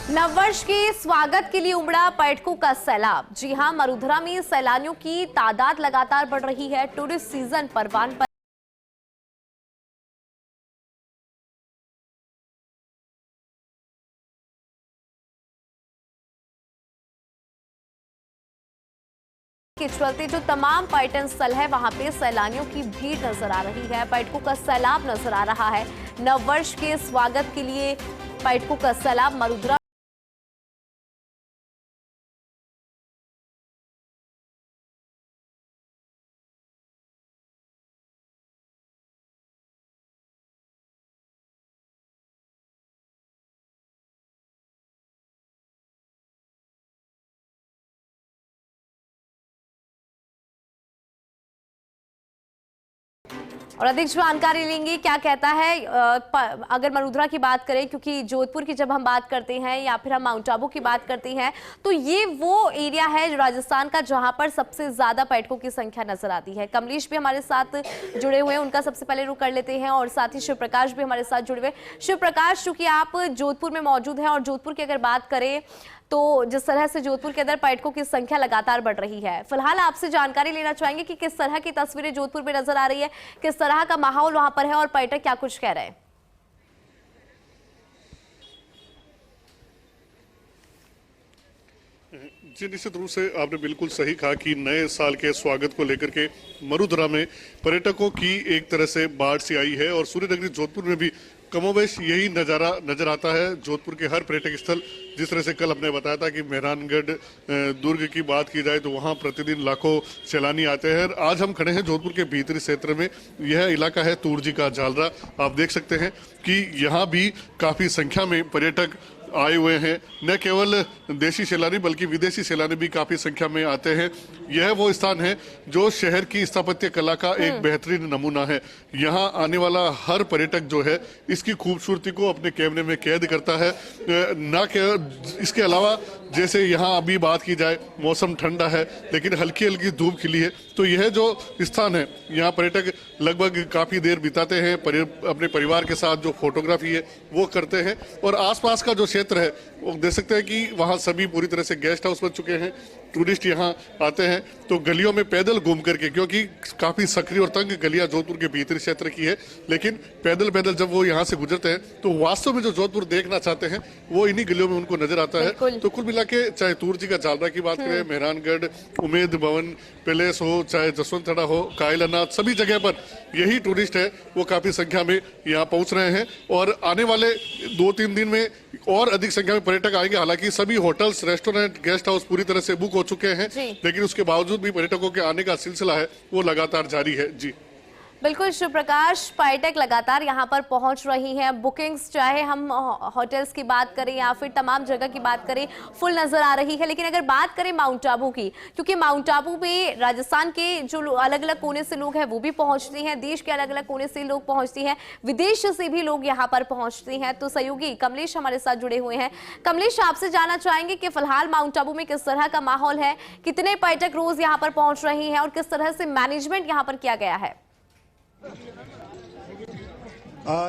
नववर्ष के स्वागत के लिए उमड़ा पर्यटकों का सैलाब। जी हां, मरुधरा में सैलानियों की तादाद लगातार बढ़ रही है। टूरिस्ट सीजन परवान पर के चलते जो तमाम पर्यटन स्थल है वहां पे सैलानियों की भीड़ नजर आ रही है। पर्यटकों का सैलाब नजर आ रहा है। नववर्ष के स्वागत के लिए पर्यटकों का सैलाब मरुधरा और अधिक जानकारी लेंगे क्या कहता है। अगर मरुधरा की बात करें, क्योंकि जोधपुर की जब हम बात करते हैं या फिर हम माउंट आबू की बात करते हैं तो ये वो एरिया है जो राजस्थान का जहां पर सबसे ज्यादा पर्यटकों की संख्या नजर आती है। कमलेश भी हमारे साथ जुड़े हुए हैं, उनका सबसे पहले रुख कर लेते हैं और साथ ही शिव प्रकाश भी हमारे साथ जुड़े हुए। शिव प्रकाश, चूंकि आप जोधपुर में मौजूद हैं और जोधपुर की अगर बात करें तो जिस तरह से जोधपुर के अंदर पर्यटकों की संख्या लगातार बढ़ रही है, फिलहाल आपसे जानकारी लेना चाहेंगे कि किस तरह की तस्वीरें जोधपुर में नजर आ रही है, किस तरह का माहौल वहां पर है और पर्यटक क्या कुछ कह रहे हैं। जी, निश्चित रूप से आपने बिल्कुल सही कहा कि नए साल के स्वागत को लेकर के मरुधरा में पर्यटकों की एक तरह से बाढ़ सी आई है और सूर्य नगरी जोधपुर में भी कमोबेश यही नज़ारा नजर आता है। जोधपुर के हर पर्यटक स्थल, जिस तरह से कल हमने बताया था कि मेहरानगढ़ दुर्ग की बात की जाए तो वहां प्रतिदिन लाखों सैलानी आते हैं। आज हम खड़े हैं जोधपुर के भीतरी क्षेत्र में। यह इलाका है तूरजी का जालरा। आप देख सकते हैं कि यहाँ भी काफी संख्या में पर्यटक आए हुए हैं। न केवल देशी सैलानी बल्कि विदेशी सैलानी भी काफी संख्या में आते हैं। यह वो स्थान है जो शहर की स्थापत्य कला का एक बेहतरीन नमूना है। यहाँ आने वाला हर पर्यटक जो है इसकी खूबसूरती को अपने कैमरे में कैद करता है। न केवल इसके अलावा जैसे यहाँ अभी बात की जाए, मौसम ठंडा है लेकिन हल्की हल्की धूप खिली है, तो यह जो स्थान है यहाँ पर्यटक लगभग काफी देर बिताते हैं। अपने परिवार के साथ जो फोटोग्राफी है वो करते हैं और आसपास का जो क्षेत्र है वो देख सकते हैं कि वहाँ सभी पूरी तरह से गेस्ट हाउस बन चुके हैं। टूरिस्ट यहाँ आते हैं तो गलियों में पैदल घूम करके, क्योंकि काफी सक्रिय और तंग गलियां जोधपुर के भीतरी क्षेत्र की है, लेकिन पैदल जब वो यहाँ से गुजरते हैं तो वास्तव में जो जोधपुर देखना चाहते हैं वो इन्हीं गलियों में उनको नजर आता है। तो कुल मिला के चाहे तूरजी का जालरा की बात करें, मेहरानगढ़, उमेद भवन पैलेस हो, चाहे जसवंतड़ा हो, कायलानाथ, सभी जगह पर यही टूरिस्ट है वो काफी संख्या में यहाँ पहुंच रहे हैं और आने वाले 2-3 दिन में और अधिक संख्या में पर्यटक आएंगे। हालांकि सभी होटल्स, रेस्टोरेंट, गेस्ट हाउस पूरी तरह से बुक हो चुके हैं, लेकिन उसके बावजूद भी पर्यटकों के आने का सिलसिला है वो लगातार जारी है। जी बिल्कुल शिव प्रकाश, पर्यटक लगातार यहाँ पर पहुंच रही हैं। बुकिंग्स, चाहे हम होटल्स की बात करें या फिर तमाम जगह की बात करें, फुल नजर आ रही है। लेकिन अगर बात करें माउंट आबू की, क्योंकि माउंट आबू में राजस्थान के जो अलग अलग कोने से लोग हैं वो भी पहुंचते हैं, देश के अलग अलग कोने से लोग पहुंचते हैं, विदेश से भी लोग यहाँ पर पहुंचते हैं। तो सहयोगी कमलेश हमारे साथ जुड़े हुए हैं। कमलेश, आपसे जानना चाहेंगे कि फिलहाल माउंट आबू में किस तरह का माहौल है, कितने पर्यटक रोज यहाँ पर पहुंच रहे हैं और किस तरह से मैनेजमेंट यहाँ पर किया गया है।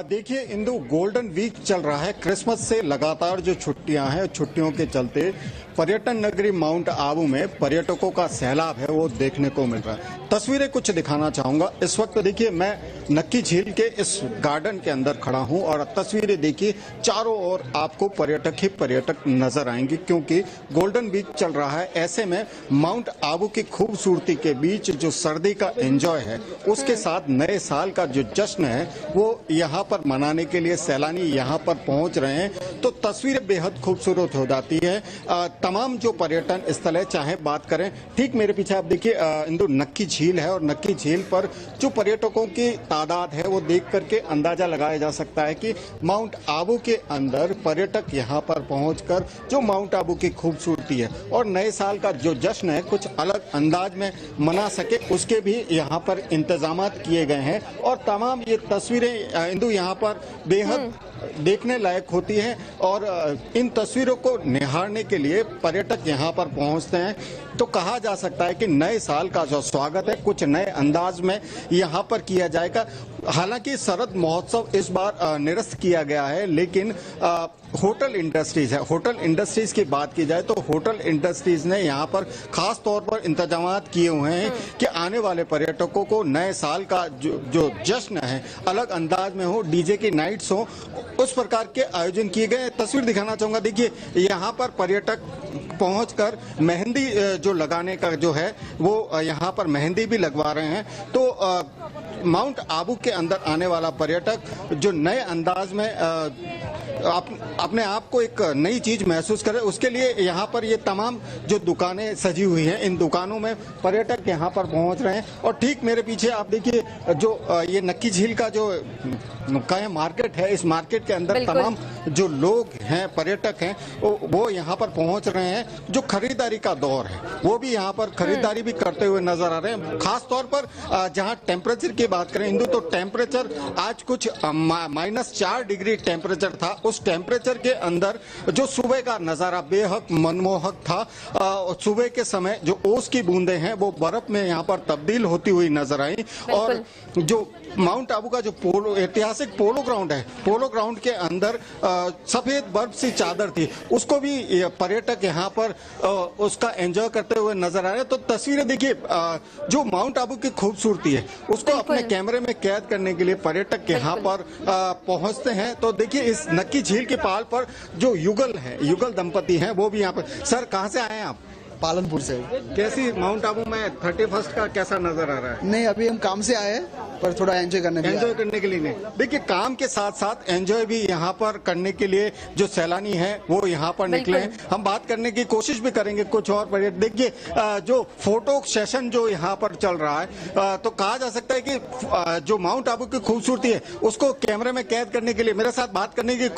देखिए इंदु, गोल्डन वीक चल रहा है। क्रिसमस से लगातार जो छुट्टियां हैं, छुट्टियों के चलते पर्यटन नगरी माउंट आबू में पर्यटकों का सैलाब है वो देखने को मिल रहा है। तस्वीरें कुछ दिखाना चाहूंगा। इस वक्त देखिए मैं नक्की झील के इस गार्डन के अंदर खड़ा हूं और तस्वीरें देखिए, चारों ओर आपको पर्यटक ही पर्यटक नजर आएंगे क्योंकि गोल्डन वीक चल रहा है। ऐसे में माउंट आबू की खूबसूरती के बीच जो सर्दी का एंजॉय है उसके साथ नए साल का जो जश्न है वो यहाँ पर मनाने के लिए सैलानी यहाँ पर पहुंच रहे हैं, तो तस्वीरें बेहद खूबसूरत हो जाती है। तमाम जो पर्यटन स्थल है, चाहे बात करें, ठीक मेरे पीछे आप देखिए इंदु नक्की झील है और नक्की झील पर जो पर्यटकों की तादाद है वो देख करके अंदाजा लगाया जा सकता है कि माउंट आबू के अंदर पर्यटक यहाँ पर पहुंचकर जो माउंट आबू की खूबसूरती है और नए साल का जो जश्न है कुछ अलग अंदाज में मना सके, उसके भी यहाँ पर इंतजाम किए गए हैं। और तमाम ये तस्वीरें इंदु यहाँ पर बेहद देखने लायक होती है और इन तस्वीरों को निहारने के लिए पर्यटक यहाँ पर पहुँचते हैं। तो कहा जा सकता है कि नए साल का जो स्वागत है कुछ नए अंदाज में यहाँ पर किया जाएगा। हालांकि शरद महोत्सव इस बार निरस्त किया गया है, लेकिन होटल इंडस्ट्रीज है, होटल इंडस्ट्रीज की बात की जाए तो होटल इंडस्ट्रीज ने यहाँ पर खास तौर पर इंतजामात किए हुए हैं कि आने वाले पर्यटकों को नए साल का जो जश्न है अलग अंदाज में हो, डीजे की नाइट्स हो, उस प्रकार के आयोजन किए गए। तस्वीर दिखाना चाहूंगा, देखिए यहाँ पर पर्यटक पहुंचकर मेहंदी जो लगाने का जो है वो यहाँ पर मेहंदी भी लगवा रहे हैं। तो माउंट आबू के अंदर आने वाला पर्यटक जो नए अंदाज में अपने आप को एक नई चीज महसूस करे, उसके लिए यहाँ पर ये तमाम जो दुकानें सजी हुई हैं, इन दुकानों में पर्यटक यहाँ पर पहुँच रहे हैं। और ठीक मेरे पीछे आप देखिए जो ये नक्की झील का जो कहें मार्केट है, इस मार्केट के अंदर तमाम जो लोग हैं, पर्यटक हैं, वो यहाँ पर पहुँच रहे हैं। जो खरीदारी का दौर है वो भी यहाँ पर खरीदारी भी करते हुए नजर आ रहे हैं। खास तौर पर जहाँ टेम्परेचर की बात करें इंदु, तो टेम्परेचर आज कुछ -4 डिग्री टेम्परेचर था। उस टेम्परेचर के अंदर जो सुबह का नजारा बेहद मनमोहक था। सुबह के समय जो ओस की बूंदें हैं वो बर्फ में यहाँ पर तब्दील होती हुई नजर आई। और जो माउंट आबू का जो ऐतिहासिक पोलो ग्राउंड है, पोलो ग्राउंड के अंदर सफेद बर्फ सी चादर थी, उसको भी पर्यटक यहाँ पर उसका एंजॉय करते हुए नजर आ रहे हैं। तो तस्वीरें देखिए, जो माउंट आबू की खूबसूरती है उसको अपने कैमरे में कैद करने के लिए पर्यटक यहाँ पर पहुंचते हैं। तो देखिए इस नक्की झील के पहाड़ पर जो युगल दंपति हैं वो भी यहाँ पर। सर, कहाँ से आए हैं आप? पालनपुर से। कैसी माउंट आबू में 31 का कैसा नजर आ रहा है? नहीं, अभी हम काम से आए हैं, पर थोड़ा एंजॉय करने के लिए नहीं। देखिए, काम के साथ साथ एंजॉय भी यहाँ पर करने के लिए जो सैलानी है वो यहाँ पर निकले हैं। हम बात करने की कोशिश भी करेंगे कुछ और पर्यटक। देखिए जो फोटो सेशन जो यहाँ पर चल रहा है, तो कहा जा सकता है कि जो माउंट आबू की खूबसूरती है उसको कैमरे में कैद करने के लिए मेरे साथ बात करने की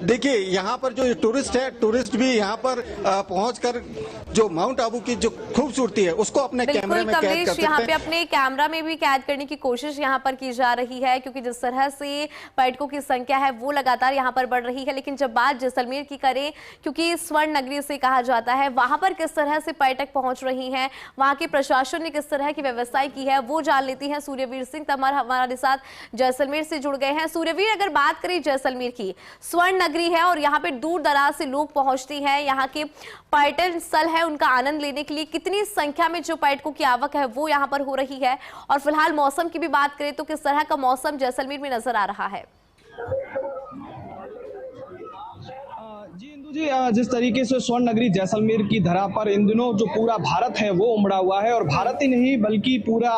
देखिए यहाँ पर जो टूरिस्ट है, टूरिस्ट भी यहाँ पर पहुँच कर जो माउंट आबू की जो खूबसूरती है उसको अपने कैमरे में कैद कर सकते हैं। यहाँ पे अपने कैमरा में भी कैद करने की कोशिश यहाँ पर की जा रही है, क्योंकि जिस तरह से पर्यटकों की संख्या है वो लगातार यहाँ पर बढ़ रही है। लेकिन जब बात जैसलमेर की करें, क्योंकि स्वर्ण नगरी से कहा जाता है, वहां पर किस तरह से पर्यटक पहुंच रही हैं, वहां के प्रशासन ने किस तरह की व्यवस्था की है, वो जान लेती है सूर्यवीर सिंह तमर हमारे साथ जैसलमेर से जुड़ गए हैं। सूर्यवीर, अगर बात करें जैसलमेर की, स्वर्ण नगरी है और यहाँ पे दूर दराज से लोग पहुंचते हैं, यहाँ के पर्यटन स्थल है उनका आनंद लेने के लिए कितनी संख्या में जो पर्यटकों की आवक है वो यहाँ पर हो रही है? और फिलहाल मौसम की भी बात करें तो किस तरह का मौसम जैसलमेर में नजर आ रहा है? जी, जिस तरीके से स्वर्ण नगरी जैसलमेर की धरा पर इन दिनों जो पूरा भारत है वो उमड़ा हुआ है, और भारत ही नहीं बल्कि पूरा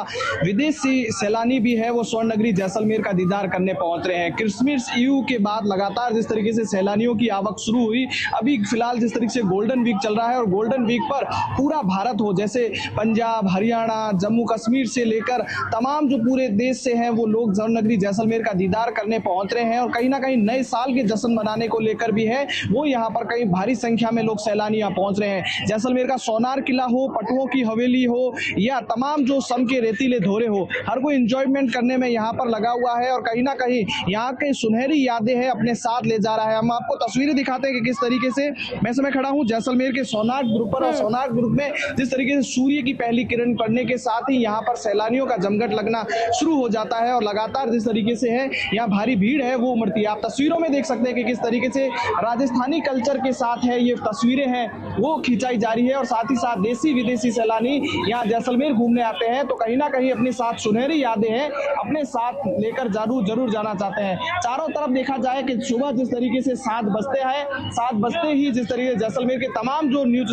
विदेशी सैलानी भी है वो स्वर्ण नगरी जैसलमेर का दीदार करने पहुंच रहे हैं। क्रिसमस ईव के बाद लगातार जिस तरीके से सैलानियों की आवक शुरू हुई, अभी फिलहाल जिस तरीके से गोल्डन वीक चल रहा है, और गोल्डन वीक पर पूरा भारत हो, जैसे पंजाब, हरियाणा, जम्मू कश्मीर से लेकर तमाम जो पूरे देश से हैं वो लोग स्वर्ण नगरी जैसलमेर का दीदार करने पहुंच रहे हैं। और कहीं ना कहीं नए साल के जश्न मनाने को लेकर भी है वो यहाँ पर कई भारी संख्या में लोग सैलानी यहाँ पहुंच रहे हैं। जैसलमेर का सोनार किला हो, पटुओं की हवेली हो, या तमाम जो सम के रेतीले धोरे हो, हर कोई एंजॉयमेंट करने में यहाँ पर लगा हुआ है, और कहीं ना कहीं यहाँ के सुनहरी यादें हैं अपने साथ ले जा रहा है। हम आपको तस्वीरें दिखाते हैं कि किस तरीके से मैं समय खड़ा हूँ जैसलमेर के सोनार ग्रुप पर, और सोनार ग्रुप में जिस तरीके से सूर्य की पहली किरण पड़ने के साथ ही यहाँ पर सैलानियों का जमघट लगना शुरू हो जाता है, और लगातार जिस तरीके से है यहाँ भारी भीड़ है वो उमड़ती है। आप तस्वीरों में देख सकते हैं कि किस तरीके से राजस्थानी कल्चर के साथ है ये तस्वीरें हैं वो खिंचाई जा रही है, और साथ ही साथ देसी विदेशी सैलानी यहाँ जैसलमेर घूमने आते हैं तो कहीं ना कहीं अपने साथ सुनहरी यादें हैं अपने साथ लेकर जरूर जाना चाहते हैं। चारों तरफ देखा जाए कि सुबह जिस तरीके से 7 बजते हैं, 7 बजते ही जिस तरीके से जैसलमेर के तमाम जो न्यूज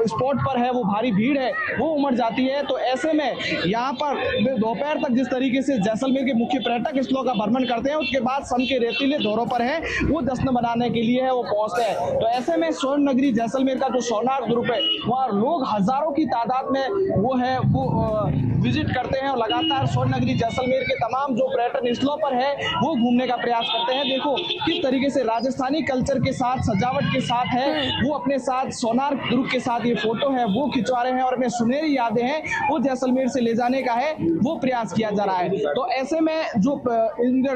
स्पॉट पर है वो भारी भीड़ है वो उमड़ जाती है। तो ऐसे में यहाँ पर दोपहर तक जिस तरीके से जैसलमेर के मुख्य पर्यटक स्थलों का भ्रमण करते हैं, उसके बाद सम के रेतीले दौरों पर है वो जश्न मनाने के लिए है वो पहुंचते पहुंचते हैं। तो ऐसे में स्वर्ण नगरी जैसलमेर का जो सोनार ग्रुप है वहाँ लोग हजारों की तादाद में वो विजिट करते हैं और लगातार स्वर्ण नगरी जैसलमेर के तमाम जो पर्यटन स्थलों पर है वो घूमने का प्रयास करते हैं। देखो किस तरीके से राजस्थानी कल्चर के साथ, सजावट के साथ है, वो अपने साथ सोनार ग्रुप के साथ ये फोटो है वो खिंचवा रहे हैं और अपने सुनहरी यादें हैं वो जैसलमेर से ले जाने का है वो प्रयास किया जा रहा है। तो ऐसे में जो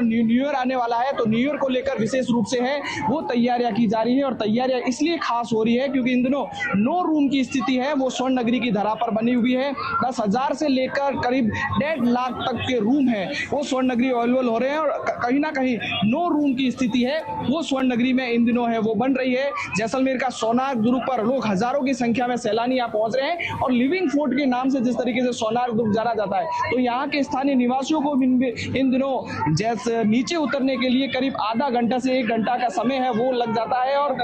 न्यू ईयर आने वाला है तो न्यू ईयर को लेकर विशेष रूप से है वो तैयारियां की जा रही है और तैयारियां इसलिए खास हो रही है क्योंकि इन दिनों 9 रूम की स्थिति है वो स्वर्ण नगरी की धरा पर बनी हुई है। 10,000 से लेकर करीब 1.5 लाख तक के रूम है वो स्वर्ण नगरी अवेलेबल हो रहे हैं और कहीं ना कहीं 9 रूम की स्थिति है वो स्वर्ण नगरी में इन दिनों है वो बन रही है। जैसलमेर का सोनार ग्रुप पर लोग हजारों की संख्या में सैलानी यहाँ पहुंच रहे हैं और लिविंग फोर्ट के नाम से जिस तरीके से सोनार ग्रुप जाना जाता है तो यहाँ के स्थानीय निवासियों को इन दिनों जैसे नीचे उतरने के लिए करीब आधा घंटा से 1 घंटा का समय है वो लग जाता है और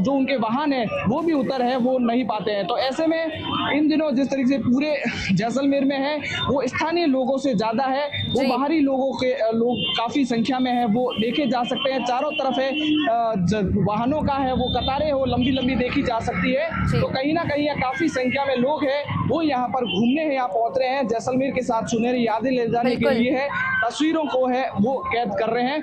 जो उनके वाहन है वो भी उतर है वो नहीं पाते हैं। तो ऐसे में इन दिनों जिस तरीके से पूरे जैसलमेर में है वो स्थानीय लोगों से ज्यादा है वो बाहरी लोग काफी संख्या में है वो देखे जा सकते हैं। चारों तरफ है वाहनों का है वो कतारें हो लंबी लंबी देखी जा सकती है। तो कहीं ना कहीं काफी संख्या में लोग हैं वो यहाँ पर घूमने यहाँ पहुंच रहे हैं। जैसलमेर के साथ सुनहरी यादें ले जाने के लिए है तस्वीरों को है वो कैद कर रहे हैं।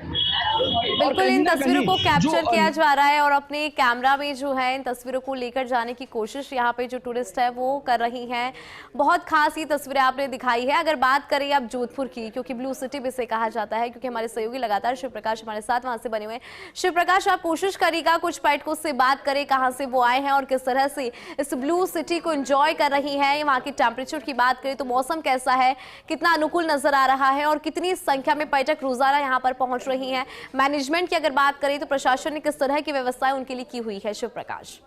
बिल्कुल इन तस्वीरों को कैप्चर किया जा रहा है और अपने कैमरा में जो है इन तस्वीरों को लेकर जाने की कोशिश यहाँ पे जो टूरिस्ट है वो कर रही हैं। बहुत खास ये तस्वीरें आपने दिखाई है। अगर बात करें अब जोधपुर की, क्योंकि ब्लू सिटी भी इसे कहा जाता है, क्योंकि हमारे सहयोगी लगातार शिव प्रकाश हमारे साथ वहां से बने हुए हैं। शिव प्रकाश, आप कोशिश करिएगा कुछ पर्यटकों से बात करें, कहाँ से वो आए हैं और किस तरह से इस ब्लू सिटी को एंजॉय कर रही हैं। वहाँ की टेम्परेचर की बात करें तो मौसम कैसा है, कितना अनुकूल नजर आ रहा है और कितनी संख्या में पर्यटक रोजाना यहाँ पर पहुंच रही हैं। मैनेजमेंट की अगर बात करें तो प्रशासन ने किस तरह की व्यवस्थाएं उनके लिए की हुई है? शिव प्रकाश।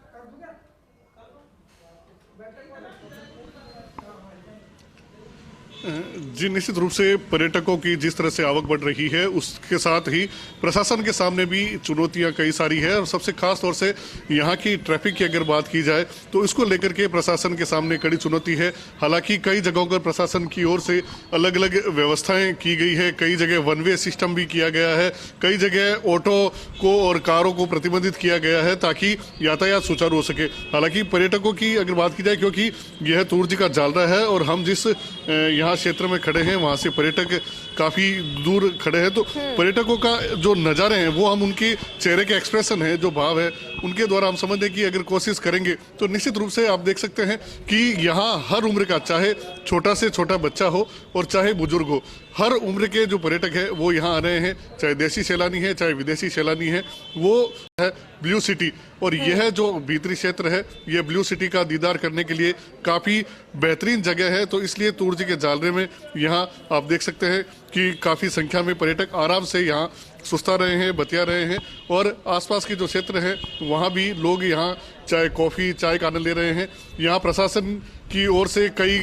जी, निश्चित रूप से पर्यटकों की जिस तरह से आवक बढ़ रही है उसके साथ ही प्रशासन के सामने भी चुनौतियां कई सारी है और सबसे खास तौर से यहाँ की ट्रैफिक की अगर बात की जाए तो इसको लेकर के प्रशासन के सामने कड़ी चुनौती है। हालांकि कई जगहों पर प्रशासन की ओर से अलग अलग व्यवस्थाएं की गई है, कई जगह वन वे सिस्टम भी किया गया है, कई जगह ऑटो को और कारों को प्रतिबंधित किया गया है ताकि यातायात सुचारू हो सके। हालांकि पर्यटकों की अगर बात की जाए, क्योंकि यह तूर्त जी का जालरा है और हम जिस यहाँ क्षेत्र में खड़े हैं वहां से पर्यटक काफी दूर खड़े हैं, तो पर्यटकों का जो नजारे हैं वो हम उनके चेहरे के एक्सप्रेशन है, जो भाव है उनके द्वारा हम समझते हैं कि अगर कोशिश करेंगे तो निश्चित रूप से आप देख सकते हैं कि यहाँ हर उम्र का, चाहे छोटा से छोटा बच्चा हो और चाहे बुजुर्ग हो, हर उम्र के जो पर्यटक है वो यहाँ आ रहे हैं। चाहे देशी सैलानी है चाहे विदेशी सैलानी है, वो है ब्लू सिटी। और यह जो भीतरी क्षेत्र है यह ब्लू सिटी का दीदार करने के लिए काफी बेहतरीन जगह है। तो इसलिए तूर्त जी के जालरे में यहाँ आप देख सकते हैं कि काफी संख्या में पर्यटक आराम से यहाँ सुस्ता रहे हैं, बतिया रहे हैं और आसपास के जो क्षेत्र है वहाँ भी लोग यहाँ चाय कॉफ़ी चाय का आनंद ले रहे हैं। यहाँ प्रशासन की ओर से कई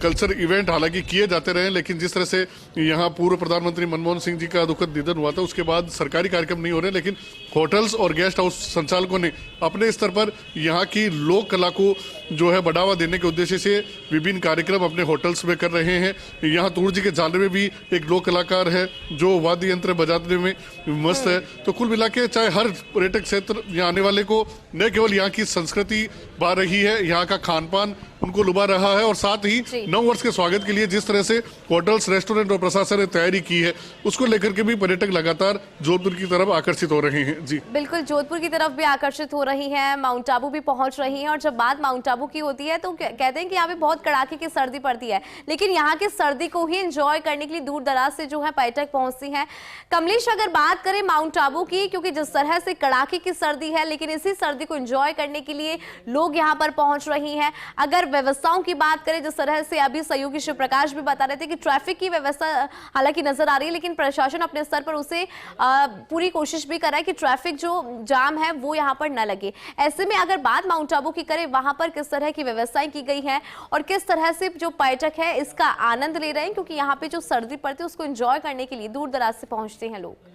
कल्चर इवेंट हालांकि किए जाते रहे, लेकिन जिस तरह से यहाँ पूर्व प्रधानमंत्री मनमोहन सिंह जी का दुखद निधन हुआ था उसके बाद सरकारी कार्यक्रम नहीं हो रहे, लेकिन होटल्स और गेस्ट हाउस संचालकों ने अपने स्तर पर यहाँ की लोक कला को जो है बढ़ावा देने के उद्देश्य से विभिन्न कार्यक्रम अपने होटल्स में कर रहे हैं। यहाँ तूर्त जी के जालरे में भी एक लोक कलाकार है जो वाद्य यंत्र बजाने में मस्त है। तो कुल मिला के चाहे हर पर्यटक क्षेत्र यहाँ आने वाले को न केवल यहाँ की संस्कृति बा रही है, यहाँ का खान पान उनको लुभा रहा है और साथ ही नव वर्ष के स्वागत के लिए जिस तरह से होटल्स रेस्टोरेंट और प्रशासन ने तैयारी की है उसको लेकर के भी पर्यटक लगातार जोधपुर की तरफ आकर्षित हो रहे हैं। जी बिल्कुल, जोधपुर की तरफ भी आकर्षित हो रही हैं, माउंट आबू भी पहुंच रही हैं। और जब बात माउंट आबू की होती है तो कहते हैं कि यहाँ पे बहुत कड़ाके की सर्दी पड़ती है, लेकिन यहाँ की सर्दी को ही एंजॉय करने के लिए दूर दराज से जो है पर्यटक पहुंचती हैं। कमलेश, अगर बात करें माउंट आबू की, क्योंकि जिस तरह से कड़ाके की सर्दी है लेकिन इसी सर्दी को एंजॉय करने के लिए लोग यहाँ पर पहुंच रही हैं। अगर व्यवस्थाओं की बात करें, जिस तरह से अभी सहयोगी शिव प्रकाश भी बता रहे थे कि ट्रैफिक की व्यवस्था हालांकि नजर आ रही है, लेकिन प्रशासन अपने स्तर पर उसे पूरी कोशिश भी कर रहा है कि ट्रैफिक जो जाम है वो यहाँ पर न लगे। ऐसे में अगर बात माउंट आबू की करें, वहां पर किस तरह की व्यवस्थाएं की गई हैं और किस तरह से जो पर्यटक है इसका आनंद ले रहे हैं, क्योंकि यहाँ पे जो सर्दी पड़ती है उसको एंजॉय करने के लिए दूर दराज से पहुंचते हैं लोग।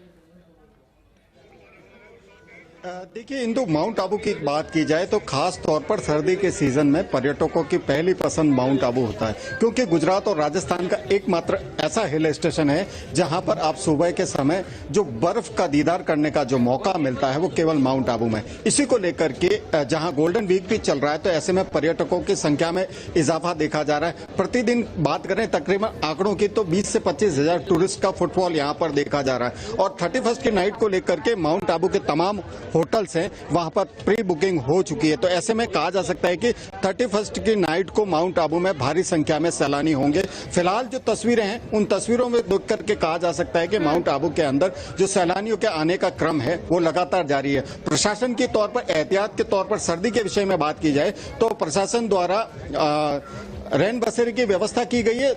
देखिए इंदु, माउंट आबू की बात की जाए तो खास तौर पर सर्दी के सीजन में पर्यटकों की पहली पसंद माउंट आबू होता है, क्योंकि गुजरात और राजस्थान का एकमात्र ऐसा हिल स्टेशन है जहां पर आप सुबह के समय जो बर्फ का दीदार करने का जो मौका मिलता है वो केवल माउंट आबू में। इसी को लेकर के जहां गोल्डन वीक भी चल रहा है तो ऐसे में पर्यटकों की संख्या में इजाफा देखा जा रहा है। प्रतिदिन बात करें तकरीबन आंकड़ों की तो 20 से 25 हजार टूरिस्ट का फुटफॉल यहाँ पर देखा जा रहा है। और 31 की नाइट को लेकर के माउंट आबू के तमाम होटल्स हैं वहां पर प्री बुकिंग हो चुकी है। तो ऐसे में कहा जा सकता है कि 31 की नाइट को माउंट आबू में भारी संख्या में सैलानी होंगे। फिलहाल जो तस्वीरें हैं उन तस्वीरों में देख करके कहा जा सकता है कि माउंट आबू के अंदर जो सैलानियों के आने का क्रम है वो लगातार जारी है। प्रशासन के तौर पर एहतियात के तौर पर सर्दी के विषय में बात की जाए तो प्रशासन द्वारा रैन बसेरे की व्यवस्था की गई है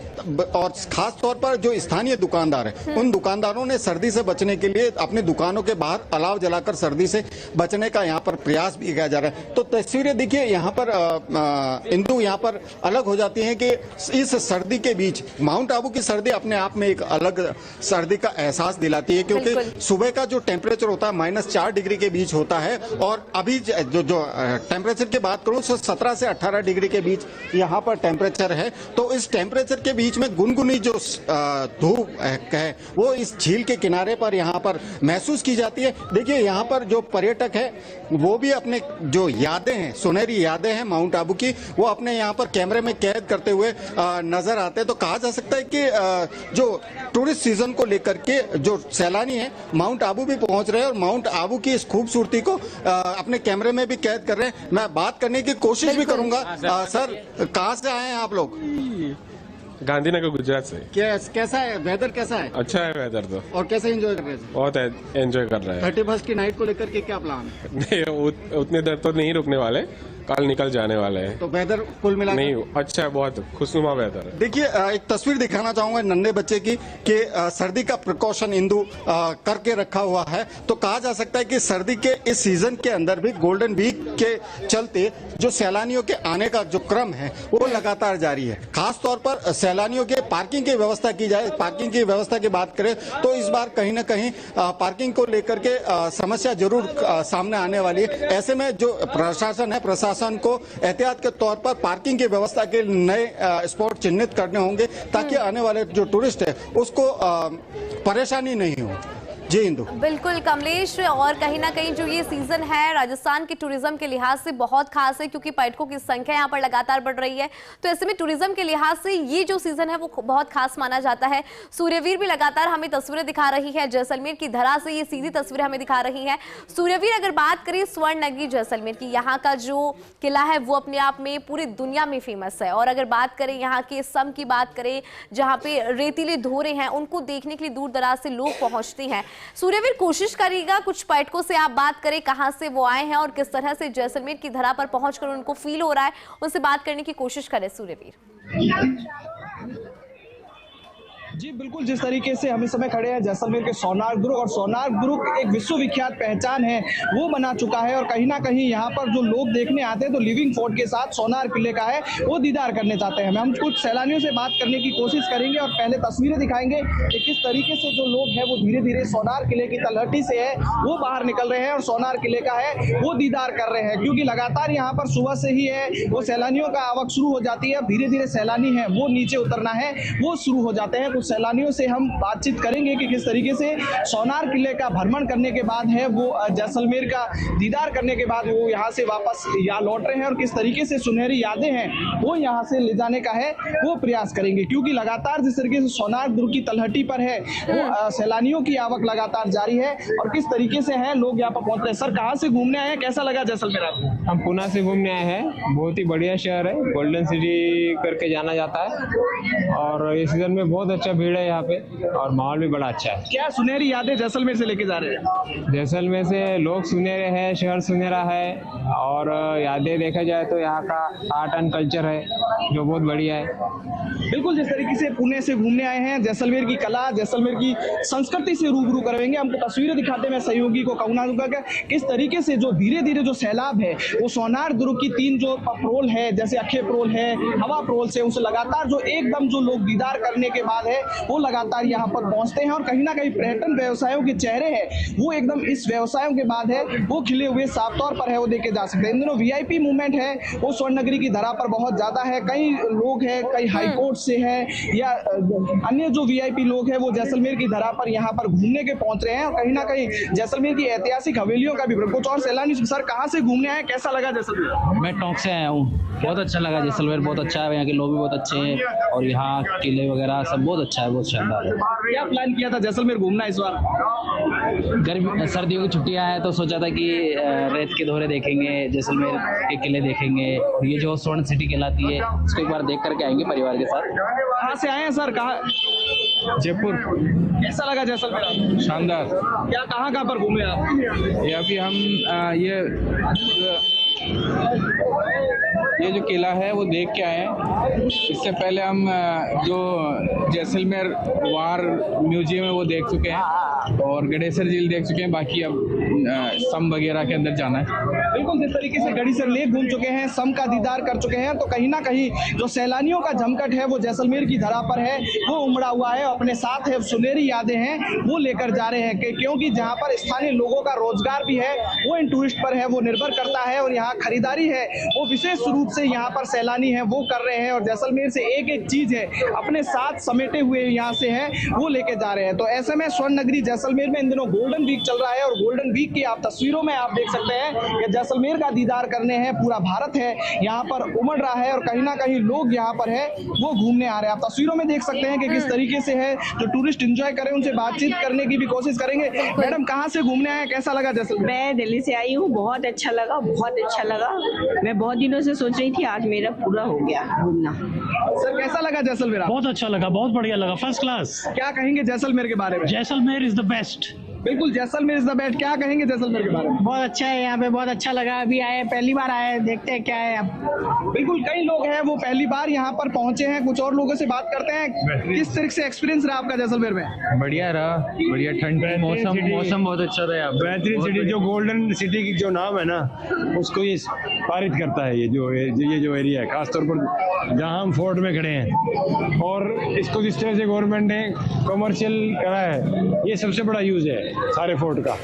और खास तौर पर जो स्थानीय दुकानदार हैं उन दुकानदारों ने सर्दी से बचने के लिए अपनी दुकानों के बाहर अलाव जलाकर सर्दी से बचने का यहाँ पर प्रयास भी किया जा रहा है। तो तस्वीरें देखिए यहाँ पर इंदु यहाँ पर अलग हो जाती हैं कि इस सर्दी के बीच माउंट आबू की सर्दी अपने आप में एक अलग सर्दी का एहसास दिलाती है, क्योंकि सुबह का जो टेम्परेचर होता है -4 डिग्री के बीच होता है और अभी जो टेम्परेचर की बात करूँ तो 17 से 18 डिग्री के बीच यहाँ पर टेम्परेचर है। तो इस टेम्परेचर के बीच में गुनगुनी जो धूप है वो इस झील के किनारे पर यहाँ पर महसूस की जाती है। देखिए यहाँ पर जो पर्यटक है वो भी अपने जो यादें हैं, सुनहरी यादें हैं माउंट आबू की, वो अपने यहाँ पर कैमरे में कैद करते हुए नजर आते हैं। तो कहा जा सकता है कि जो टूरिस्ट सीजन को लेकर के जो सैलानी है माउंट आबू भी पहुंच रहे हैं और माउंट आबू की इस खूबसूरती को अपने कैमरे में भी कैद कर रहे हैं। मैं बात करने की कोशिश भी करूंगा। सर, कहाँ से आए हैं आप लोग? गांधीनगर, गुजरात से। कैसा है वेदर, कैसा है? अच्छा है वेदर तो। और कैसे एंजॉय कर रहे हैं? बहुत एंजॉय कर रहे हैं। 31 की नाइट को लेकर के क्या प्लान है? नहीं, उतने देर तो नहीं रुकने वाले, कल निकल जाने वाले हैं। तो वेदर कुल मिला नहीं अच्छा है, बहुत खुशनुमा वेदर है। देखिए एक तस्वीर दिखाना चाहूंगा नन्हे बच्चे की कि सर्दी का प्रिकॉशन इंदु करके रखा हुआ है। तो कहा जा सकता है कि सर्दी के इस सीजन के अंदर भी गोल्डन वीक के चलते जो सैलानियों के आने का जो क्रम है वो लगातार जारी है। खास तौर पर सैलानियों के पार्किंग की व्यवस्था की जाए, पार्किंग की व्यवस्था की बात करें तो इस बार कहीं ना कहीं पार्किंग को लेकर के समस्या जरूर सामने आने वाली है। ऐसे में जो प्रशासन है, प्रशासन को एहतियात के तौर पर पार्किंग की व्यवस्था के नए स्पॉट चिन्हित करने होंगे ताकि आने वाले जो टूरिस्ट है उसको परेशानी नहीं हो। जी इंदु। बिल्कुल कमलेश, और कहीं ना कहीं जो ये सीजन है राजस्थान के टूरिज्म के लिहाज से बहुत खास है, क्योंकि पर्यटकों की संख्या यहाँ पर लगातार बढ़ रही है। तो ऐसे में टूरिज्म के लिहाज से ये जो सीजन है वो बहुत खास माना जाता है। सूर्यवीर भी लगातार हमें तस्वीरें दिखा रही है, जैसलमेर की धरा से ये सीधी तस्वीरें हमें दिखा रही है। सूर्यवीर, अगर बात करें स्वर्ण नगरी जैसलमेर की, यहाँ का जो किला है वो अपने आप में पूरी दुनिया में फेमस है। और अगर बात करें यहाँ के सम की बात करें, जहाँ पे रेतीले धोरे हैं उनको देखने के लिए दूर दराज से लोग पहुंचते हैं। सूर्यवीर, कोशिश करिएगा कुछ पर्यटकों से आप बात करें, कहां से वो आए हैं और किस तरह से जैसलमेर की धरा पर पहुंचकर उनको फील हो रहा है, उनसे बात करने की कोशिश करें सूर्यवीर। जी बिल्कुल, जिस तरीके से हम इस समय खड़े हैं जैसलमेर के सोनार दुर्ग, और सोनार दुर्ग एक विश्वविख्यात पहचान है वो बना चुका है। और कहीं ना कहीं यहाँ पर जो लोग देखने आते हैं तो लिविंग फोर्ट के साथ सोनार किले का है वो दीदार करने चाहते हैं। हम कुछ सैलानियों से बात करने की कोशिश करेंगे और पहले तस्वीरें दिखाएंगे कि किस तरीके से जो लोग हैं वो धीरे धीरे सोनार किले की तलहटी से है वो बाहर निकल रहे हैं और सोनार किले का है वो दीदार कर रहे हैं, क्योंकि लगातार यहाँ पर सुबह से ही है वो सैलानियों का आवक शुरू हो जाती है। धीरे धीरे सैलानी है वो नीचे उतरना है वो शुरू हो जाते हैं। सैलानियों से हम बातचीत करेंगे कि किस तरीके से सोनार किले का भ्रमण करने के बाद है वो जैसलमेर का दीदार करने के बाद वो यहाँ से वापस यहाँ लौट रहे हैं और किस तरीके से सुनहरी यादें हैं वो यहाँ से ले जाने का है वो प्रयास करेंगे, क्योंकि लगातार जिस तरीके से सोनार दुर्ग की तलहटी पर है वो सैलानियों की आवक लगातार जारी है और किस तरीके से है लोग यहाँ पर पहुंच रहे हैं। सर, कहाँ से घूमने आए हैं, कैसा लगा जैसलमेर आपको? हम पुणे से घूमने आए हैं, बहुत ही बढ़िया शहर है, गोल्डन सिटी करके जाना जाता है और इस सीजन में बहुत अच्छा भीड़ है यहाँ पे और माहौल भी बड़ा अच्छा है। क्या सुनहरी यादें जैसलमेर से लेके जा रहे हैं? जैसलमेर से लोग सुनहरे हैं, शहर सुनहरा है और यादें देखा जाए तो यहाँ का आर्ट एंड कल्चर है जो बहुत बढ़िया है। बिल्कुल, जिस तरीके से पुणे से घूमने आए हैं जैसलमेर की कला, जैसलमेर की संस्कृति से रूबरू करवाएंगे। हमको तस्वीरें दिखाते मैं सहयोगी को कहूँगा कि किस तरीके से जो धीरे धीरे जो सैलाब है वो सोनार दुर्ग की 3 जो प्रोल है, जैसे अखे प्रोल है, हवा प्रोल से उसे लगातार जो एकदम जो लोग दीदार करने के बाद है वो लगातार यहाँ पर पहुंचते हैं और कहीं ना कहीं पर्यटन व्यवसायों के चेहरे हैं वो एकदम इस व्यवसायों के बाद है वो खिले हुए साफ तौर पर है, वो देखे जा सकते हैं। इन दिनों वीआईपी मूवमेंट है वो स्वर्ण नगरी की धरा पर बहुत ज्यादा है। कई लोग हैं, कई हाई कोर्ट से है या अन्य जो वीआईपी लोग हैं वो जैसलमेर की धरा पर यहाँ पर घूमने के पहुंच रहे हैं और कहीं ना कहीं जैसलमेर की ऐतिहासिक हवेलियों का भी कुछ और सैलानी। सर, कहाँ से घूमने आए, कैसा लगा जैसलमेर? मैं टोंक से आया हूँ, बहुत अच्छा लगा जैसलमेर, बहुत अच्छा है, यहाँ के लोग भी बहुत अच्छे हैं और यहाँ किले वगैरह सब बहुत अच्छा है, बहुत शानदार है। क्या प्लान किया था जैसलमेर घूमना इस बार? गर्मी सर्दियों की छुट्टियां हैं तो सोचा था कि रेत के धोरे देखेंगे, जैसलमेर के किले देखेंगे और ये जो स्वर्ण सिटी कहलाती है उसको एक बार देख करके आएंगे परिवार के साथ। कहाँ से आए हैं सर? कहाँ? जयपुर। कैसा लगा जैसलमेर? शानदार। क्या कहाँ पर घूमे आप? ये अभी हम ये जो किला है वो देख के आए हैं। इससे पहले हम जो जैसलमेर वार म्यूजियम है वो देख चुके हैं और गडेसर झील देख चुके हैं। बाकी अब सम वगैरह के अंदर जाना है। बिल्कुल, जिस तरीके से गडीसर लेक घूम चुके हैं, सम का दीदार कर चुके हैं, तो कहीं ना कहीं जो सैलानियों का जमघट है वो जैसलमेर की धरा पर है वो उमड़ा हुआ है। अपने साथ है सुनहरी यादें हैं वो लेकर जा रहे हैं क्योंकि जहाँ पर स्थानीय लोगों का रोजगार भी है वो इन टूरिस्ट पर है, वो निर्भर करता है और यहाँ खरीदारी है वो विशेष रूप से यहाँ पर सैलानी है वो कर रहे हैं और जैसलमेर से एक एक चीज है अपने साथ समेटे हुए यहाँ से है वो लेके जा रहे हैं। तो ऐसे में स्वर्ण नगरी जैसलमेर में इन दिनों गोल्डन वीक चल रहा है और गोल्डन वीक की आप तस्वीरों में आप देख सकते हैं कि जैसलमेर का दीदार करने हैं पूरा भारत है यहाँ पर उमड़ रहा है और कहीं ना कहीं लोग यहाँ पर है वो घूमने आ रहे हैं। आप तस्वीरों में देख सकते हैं कि किस तरीके से है जो टूरिस्ट एंजॉय करें, उनसे बातचीत करने की भी कोशिश करेंगे। मैडम, कहाँ से घूमने आए, कैसा लगा जैसलमेर? मैं दिल्ली से आई हूँ, बहुत अच्छा लगा, बहुत अच्छा लगा। मैं बहुत दिनों से सोच रही थी, आज मेरा पूरा हो गया घूमना। सर, कैसा लगा जैसलमेर? बहुत अच्छा लगा, बहुत बढ़िया लगा, फर्स्ट क्लास। क्या कहेंगे जैसलमेर के बारे में? Jaisalmer is the best. बिल्कुल, जैसलमेर इज द बेस्ट। क्या कहेंगे जैसलमेर के बारे में? बहुत अच्छा है, यहाँ पे बहुत अच्छा लगा। अभी आए, पहली बार आए, देखते हैं क्या है अब। बिल्कुल, कई लोग हैं वो पहली बार यहाँ पर पहुंचे हैं, कुछ और लोगों से बात करते हैं। किस तरह से एक्सपीरियंस रहा आपका जैसलमेर में? बढ़िया रहा, बढ़िया ठंड, मौसम बहुत अच्छा रहा। बेहतरीन सिटी, जो गोल्डन सिटी की जो नाम है ना उसको ये पारित करता है। ये जो एरिया है, खासतौर पर जहाँ हम फोर्ट में खड़े हैं और इसको जिस तरह से गवर्नमेंट ने कमर्शियल करा है, ये सबसे बड़ा यूज है सारे फोर्ट का।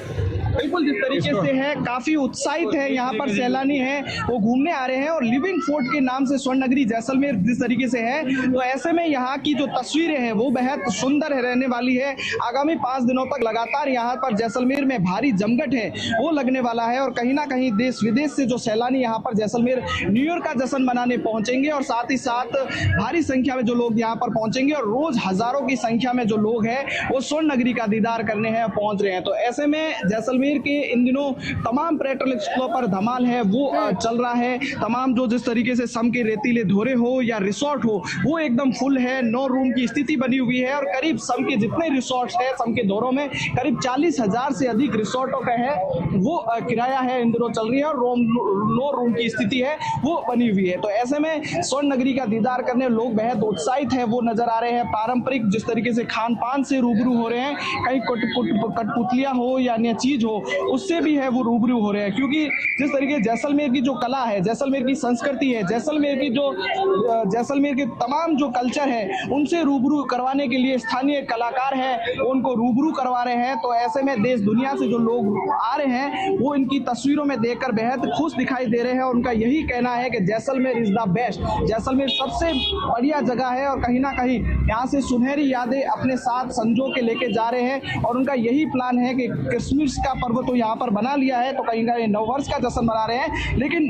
बिल्कुल, जिस तरीके से है काफी उत्साहित है यहाँ पर सैलानी है वो घूमने आ रहे हैं और लिविंग फोर्ट के नाम से स्वर्ण नगरी जैसलमेर जिस तरीके से है तो ऐसे में यहाँ की जो तस्वीरें हैं वो बेहद सुंदर रहने वाली है। आगामी 5 दिनों तक लगातार यहाँ पर जैसलमेर में भारी जमघट है वो लगने वाला है और कहीं ना कहीं देश विदेश से जो सैलानी यहाँ पर जैसलमेर न्यू ईयर का जश्न मनाने पहुंचेंगे और साथ ही साथ भारी संख्या में जो लोग यहाँ पर पहुंचेंगे और रोज हजारों की संख्या में जो लोग हैं वो स्वर्ण नगरी का दीदार करने हैं पहुंच रहे हैं। तो ऐसे में जैसलमेर के इन दिनों तमाम पर्यटन स्थलों पर धमाल है वो चल रहा है। तमाम जो जिस तरीके से सम के रेतीले धोरे हो या रिसोर्ट हो वो एकदम फुल है, 9 रूम की स्थिति बनी हुई है और करीब सम के जितने रिसोर्ट्स है सम के धोरों में करीब 40,000 से अधिक रिसोर्टों का है वो किराया है इन दिनों चल रही है और 9 रूम की स्थिति है वो बनी हुई है। तो ऐसे में स्वर्ण नगरी का दीदार करने लोग बेहद उत्साहित है वो नजर आ रहे हैं। पारंपरिक जिस तरीके से खान पान से रूबरू हो रहे हैं, कहीं कठपुतलियां हो या अन्य चीज हो उससे भी है वो रूबरू हो रहे हैं क्योंकि जिस तरीके जैसलमेर की जो कला है, जैसलमेर की संस्कृति है, जैसलमेर की जो जैसलमेर के तमाम जो कल्चर है उनसे रूबरू करवाने के लिए स्थानीय कलाकार है उनको रूबरू करवा रहे हैं। तो ऐसे में देश दुनिया से जो लोग आ रहे हैं वो इनकी तस्वीरों में देखकर बेहद खुश दिखाई दे रहे हैं। उनका यही कहना है कि Jaisalmer is the best, Jaisalmer सबसे बढ़िया जगह है और कहीं ना कहीं यहाँ से सुनहरी यादें अपने साथ संजो के लेके जा रहे हैं और उनका यही प्लान है कि क्रिसमस का पर्व तो यहाँ पर बना लिया है तो कहीं ना कहीं नववर्ष का जश्न मना रहे हैं, लेकिन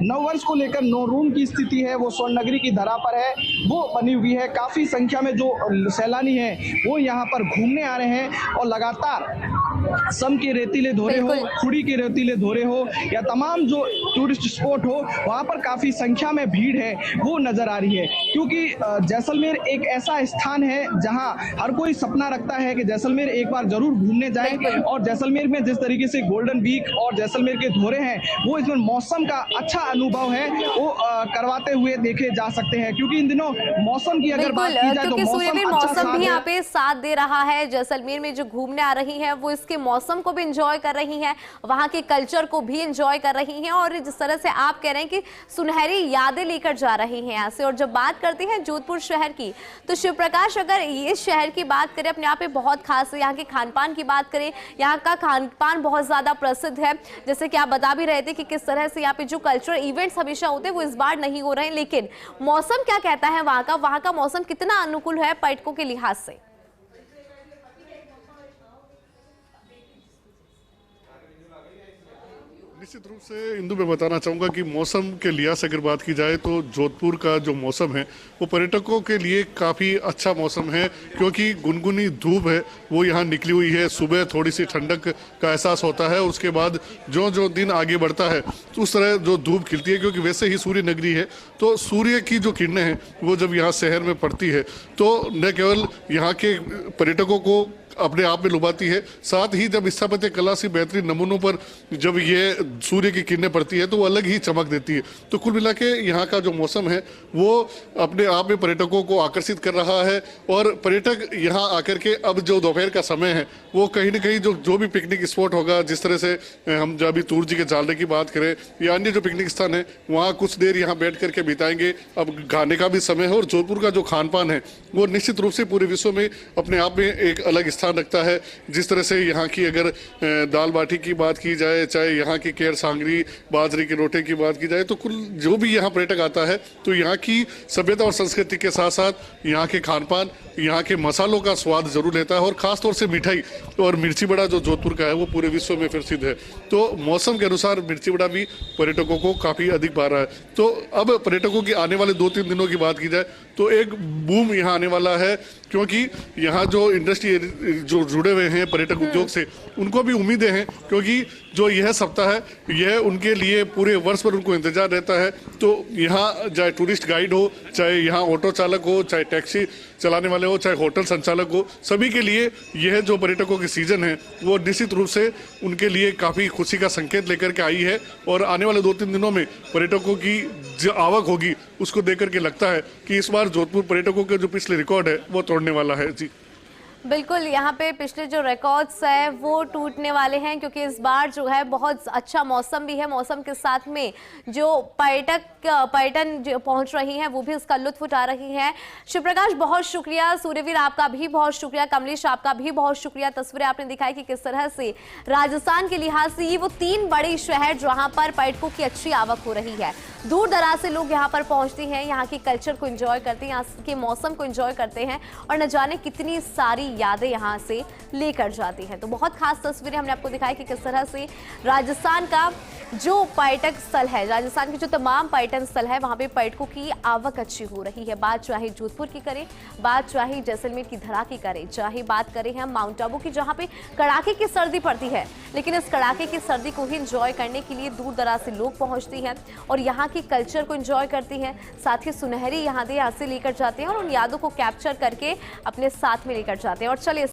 नववर्ष को लेकर 9 रूम की स्थिति है वो स्वर्ण नगरी की धरा पर है वो बनी हुई है। काफी संख्या में जो सैलानी है वो यहाँ पर घूमने आ रहे हैं और लगातार सम के रेतीले धोरे हो, खुड़ी के रेतीले धोरे हो या तमाम जो टूरिस्ट स्पॉट हो वहाँ पर काफी संख्या में भीड़ है वो नजर आ रही है क्योंकि जैसलमेर एक ऐसा स्थान है जहाँ हर कोई सपना रखता है कि जैसलमेर एक बार जरूर घूमने जाए और जैसलमेर में जिस तरीके से गोल्डन वीक और जैसलमेर के धोरे हैं वो इसमें मौसम का अच्छा अनुभव है वो करवाते हुए देखे जा सकते हैं क्योंकि इन दिनों मौसम की अगर बात की जाए तो मौसम भी यहाँ पे साथ दे रहा है। जैसलमेर में जो घूमने आ रही है वो इसके मौसम मौसम को भी एंजॉय कर रही हैं, वहां के कल्चर को भी एंजॉय कर रही हैं और जिस तरह से आप कह रहे हैं कि सुनहरी यादें लेकर जा रही हैं यहाँ से। और जब बात करते हैं जोधपुर शहर की, तो शिव प्रकाश अगर इस शहर की बात करें अपने आप में बहुत खास है। यहाँ के खान पान की बात करें, यहाँ का खान पान बहुत ज़्यादा प्रसिद्ध है। जैसे कि आप बता भी रहे थे कि किस तरह से यहाँ पे जो कल्चरल इवेंट्स हमेशा होते हैं वो इस बार नहीं हो रहे हैं, लेकिन मौसम क्या कहता है वहाँ का मौसम कितना अनुकूल है पर्यटकों के लिहाज से? निश्चित रूप से इंदु मैं बताना चाहूँगा कि मौसम के लिहाज से अगर बात की जाए तो जोधपुर का जो मौसम है वो पर्यटकों के लिए काफ़ी अच्छा मौसम है, क्योंकि गुनगुनी धूप है वो यहाँ निकली हुई है। सुबह थोड़ी सी ठंडक का एहसास होता है और उसके बाद जो जो दिन आगे बढ़ता है तो उस तरह जो धूप खिलती है, क्योंकि वैसे ही सूर्य नगरी है तो सूर्य की जो किरणें हैं वो जब यहाँ शहर में पड़ती है तो न केवल यहाँ के पर्यटकों को अपने आप में लुभाती है, साथ ही जब स्थापत्य कला से बेहतरीन नमूनों पर जब ये सूर्य की किरणें पड़ती है तो वो अलग ही चमक देती है। तो कुल मिला के यहाँ का जो मौसम है वो अपने आप में पर्यटकों को आकर्षित कर रहा है और पर्यटक यहाँ आकर के अब जो दोपहर का समय है वो कहीं ना कहीं जो भी पिकनिक स्पॉट होगा, जिस तरह से हम जब अभी तूर जी के जालने की बात करें या अन्य जो पिकनिक स्थान है वहाँ कुछ देर यहाँ बैठ करके बिताएंगे। अब खाने का भी समय है और जोधपुर का जो खान पान है वो निश्चित रूप से पूरे विश्व में अपने आप में एक अलग स्थान रखता है। जिस तरह से यहाँ की अगर दाल बाटी की बात की जाए, चाहे यहाँ की केर सांगरी बाजरे के रोटे की बात की जाए, तो कुल जो भी यहाँ पर्यटक आता है तो यहाँ की सभ्यता और संस्कृति के साथ साथ यहाँ के खान पान, यहाँ के मसालों का स्वाद जरूर लेता है और खासतौर से मिठाई और मिर्ची बड़ा जो जोधपुर का है वो पूरे विश्व में प्रसिद्ध है। तो मौसम के अनुसार मिर्ची बड़ा भी पर्यटकों को काफ़ी अधिक भा रहा है। तो अब पर्यटकों की आने वाले 2-3 दिनों की बात की जाए तो एक बूम यहाँ आने वाला है, क्योंकि यहाँ जो इंडस्ट्री जो जुड़े हुए हैं पर्यटक उद्योग से उनको भी उम्मीदें हैं, क्योंकि जो यह सप्ताह है यह उनके लिए पूरे वर्ष भर उनको इंतजार रहता है। तो यहाँ चाहे टूरिस्ट गाइड हो, चाहे यहाँ ऑटो चालक हो, चाहे टैक्सी चलाने वाले हो, चाहे होटल संचालक हो, सभी के लिए यह जो पर्यटकों की सीजन है वो निश्चित रूप से उनके लिए काफ़ी खुशी का संकेत लेकर के आई है। और आने वाले 2-3 दिनों में पर्यटकों की जो आवक होगी उसको देख करके लगता है कि इस बार जोधपुर पर्यटकों के जो पिछले रिकॉर्ड है वो तोड़ने वाला है। जी बिल्कुल, यहाँ पे पिछले जो रिकॉर्ड्स है वो टूटने वाले हैं, क्योंकि इस बार जो है बहुत अच्छा मौसम भी है। मौसम के साथ में जो पर्यटन जो पहुँच रही हैं वो भी उसका लुत्फ उठा रही हैं। शिव प्रकाश बहुत शुक्रिया, सूर्यवीर आपका भी बहुत शुक्रिया, कमलेश आपका भी बहुत शुक्रिया। तस्वीरें आपने दिखाई कि किस तरह से राजस्थान के लिहाज से ये वो 3 बड़े शहर जहाँ पर पर्यटकों की अच्छी आवक हो रही है। दूर दराज से लोग यहाँ पर पहुँचते हैं, यहाँ के कल्चर को एंजॉय करते हैं, यहाँ के मौसम को एंजॉय करते हैं और न जाने कितनी सारी यादें यहाँ से लेकर जाती हैं। तो बहुत खास तस्वीरें हमने आपको दिखाई कि किस तरह से राजस्थान का जो पर्यटक स्थल है, राजस्थान के जो तमाम पर्यटन स्थल है वहाँ पे पर्यटकों की आवक अच्छी हो रही है। बात चाहे जोधपुर की करें, बात चाहे जैसलमेर की धरा की करें, चाहे बात करें हम माउंट आबू की जहाँ पे कड़ाके की सर्दी पड़ती है, लेकिन इस कड़ाके की सर्दी को ही इंजॉय करने के लिए दूर दराज से लोग पहुँचती हैं और यहाँ की कल्चर को एंजॉय करती हैं। साथ ही सुनहरी यादें यहाँ से लेकर जाते हैं और उन यादों को कैप्चर करके अपने साथ में लेकर जाते हैं। और चलिए